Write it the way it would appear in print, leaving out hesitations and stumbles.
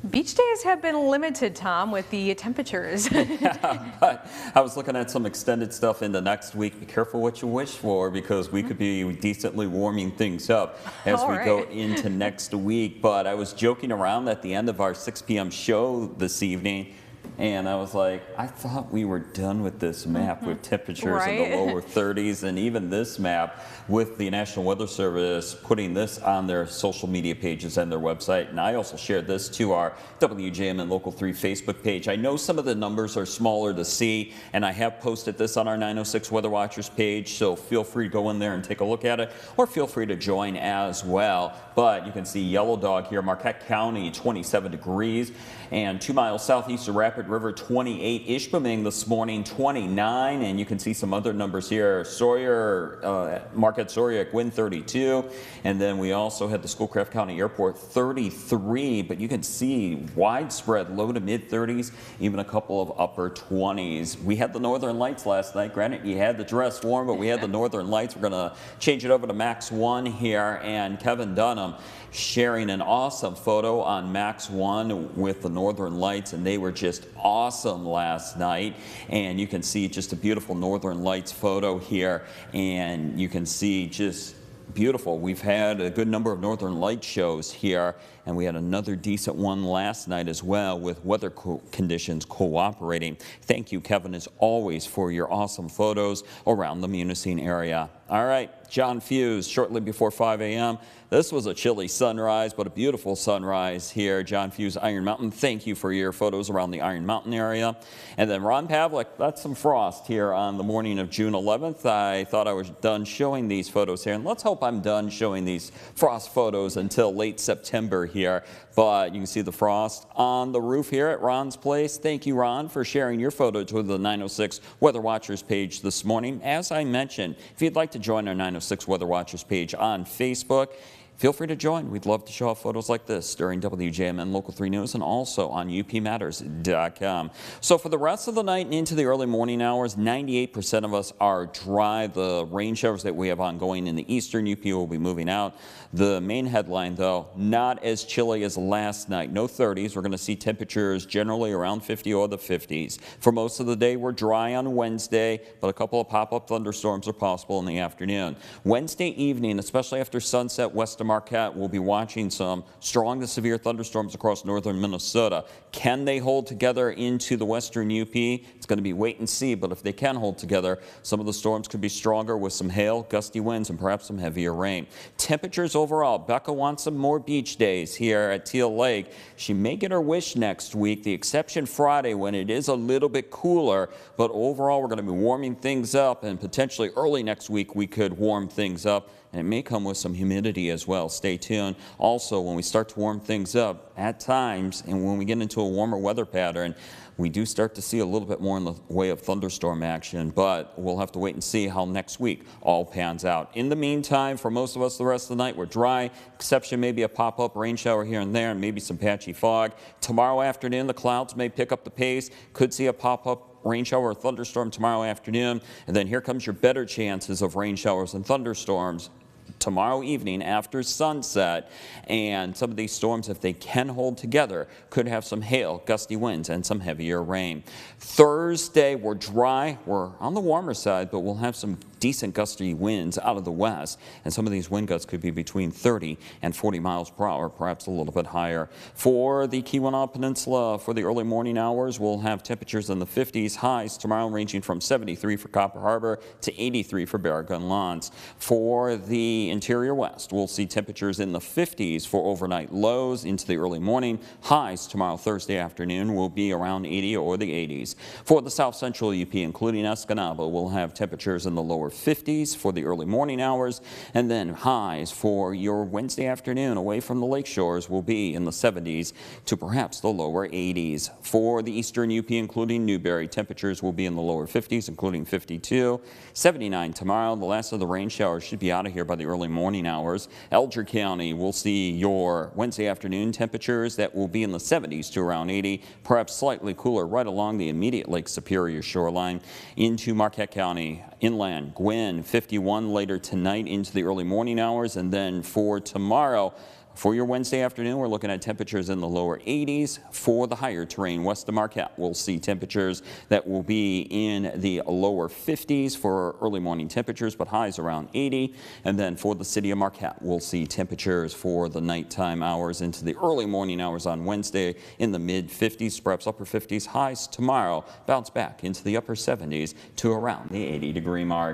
Beach days have been limited, Tom, with the temperatures. Yeah, but I was looking at some extended stuff into next week. Be careful what you wish for because we could be decently warming things up as All we right. go into next week. But I was joking around at the end of our 6 p.m. show this evening. And I was like, I thought we were done with this map with temperatures in the Right. lower 30s, and even this map with the National Weather Service putting this on their social media pages and their website. And I also shared this to our WJMN Local 3 Facebook page. I know some of the numbers are smaller to see, and I have posted this on our 906 Weather Watchers page, so feel free to go in there and take a look at it, or feel free to join as well. But you can see Yellow Dog here, Marquette County, 27 degrees, and 2 miles southeast of Rapid River, 28. Ishpeming this morning, 29. And you can see some other numbers here. Sawyer, Marquette Sawyer, wind 32. And then we also had the Schoolcraft County Airport, 33. But you can see widespread low to mid 30s, even a couple of upper 20s. We had the Northern Lights last night. Granted, you had the dress warm, but we had the Northern Lights. We're going to change it over to Max 1 here. And Kevin Dunham sharing an awesome photo on Max 1 with the Northern Lights, and they were just awesome last night. And you can see just a beautiful Northern Lights photo here, and you can see just beautiful. We've had a good number of Northern Lights shows here, and we had another decent one last night as well with weather conditions cooperating. Thank you, Kevin, as always, for your awesome photos around the Munising area. All right, John Fuse, shortly before 5 a.m. This was a chilly sunrise, but a beautiful sunrise here. John Fuse, Iron Mountain. Thank you for your photos around the Iron Mountain area. And then Ron Pavlik, that's some frost here on the morning of June 11th. I thought I was done showing these photos here, and let's hope I'm done showing these frost photos until late September here. But you can see the frost on the roof here at Ron's place. Thank you, Ron, for sharing your photo to the 906 Weather Watchers page this morning. As I mentioned, if you'd like to join our 906 Weather Watchers page on Facebook, feel free to join. We'd love to show off photos like this during WJMN Local 3 News and also on upmatters.com. So for the rest of the night and into the early morning hours, 98% of us are dry. The rain showers that we have ongoing in the eastern UP will be moving out. The main headline, though, not as chilly as last night. No 30s. We're going to see temperatures generally around 50 or the 50s. For most of the day, we're dry on Wednesday, but a couple of pop-up thunderstorms are possible in the afternoon. Wednesday evening, especially after sunset west of Marquette, we'll be watching some strong to severe thunderstorms across northern Minnesota. Can they hold together into the western UP? It's going to be wait and see, but if they can hold together, some of the storms could be stronger with some hail, gusty winds, and perhaps some heavier rain. Temperatures overall, Becca wants some more beach days here at Teal Lake. She may get her wish next week, the exception Friday when it is a little bit cooler, but overall we're going to be warming things up, and potentially early next week we could warm things up. And it may come with some humidity as well. Stay tuned. Also, when we start to warm things up at times, and when we get into a warmer weather pattern, we do start to see a little bit more in the way of thunderstorm action, but we'll have to wait and see how next week all pans out. In the meantime, for most of us the rest of the night, we're dry. Exception maybe a pop-up rain shower here and there, and maybe some patchy fog. Tomorrow afternoon, the clouds may pick up the pace. Could see a pop-up rain shower or thunderstorm tomorrow afternoon. And then here comes your better chances of rain showers and thunderstorms tomorrow evening after sunset. And some of these storms, if they can hold together, could have some hail, gusty winds, and some heavier rain. Thursday, we're dry. We're on the warmer side, but we'll have some decent gusty winds out of the west, and some of these wind gusts could be between 30 and 40 miles per hour, perhaps a little bit higher. For the Keweenaw Peninsula, for the early morning hours, we'll have temperatures in the 50s, highs tomorrow ranging from 73 for Copper Harbor to 83 for Barragun Lawns. For the interior west, we'll see temperatures in the 50s for overnight lows into the early morning. Highs tomorrow Thursday afternoon will be around 80 or the 80s. For the south central UP, including Escanaba, we'll have temperatures in the lower 50s for the early morning hours, and then highs for your Wednesday afternoon away from the lake shores will be in the 70s to perhaps the lower 80s. For the eastern UP, including Newberry, temperatures will be in the lower 50s, including 52. 79 tomorrow. The last of the rain showers should be out of here by the early morning hours. Elger County will see your Wednesday afternoon temperatures that will be in the 70s to around 80, perhaps slightly cooler right along the immediate Lake Superior shoreline. Into Marquette County, inland, Gwinn, 51 later tonight into the early morning hours, and then for tomorrow, For your Wednesday afternoon, we're looking at temperatures in the lower 80s. For the higher terrain west of Marquette, we'll see temperatures that will be in the lower 50s for early morning temperatures, but highs around 80. And then for the city of Marquette, we'll see temperatures for the nighttime hours into the early morning hours on Wednesday in the mid 50s, perhaps upper 50s. Highs tomorrow bounce back into the upper 70s to around the 80-degree mark.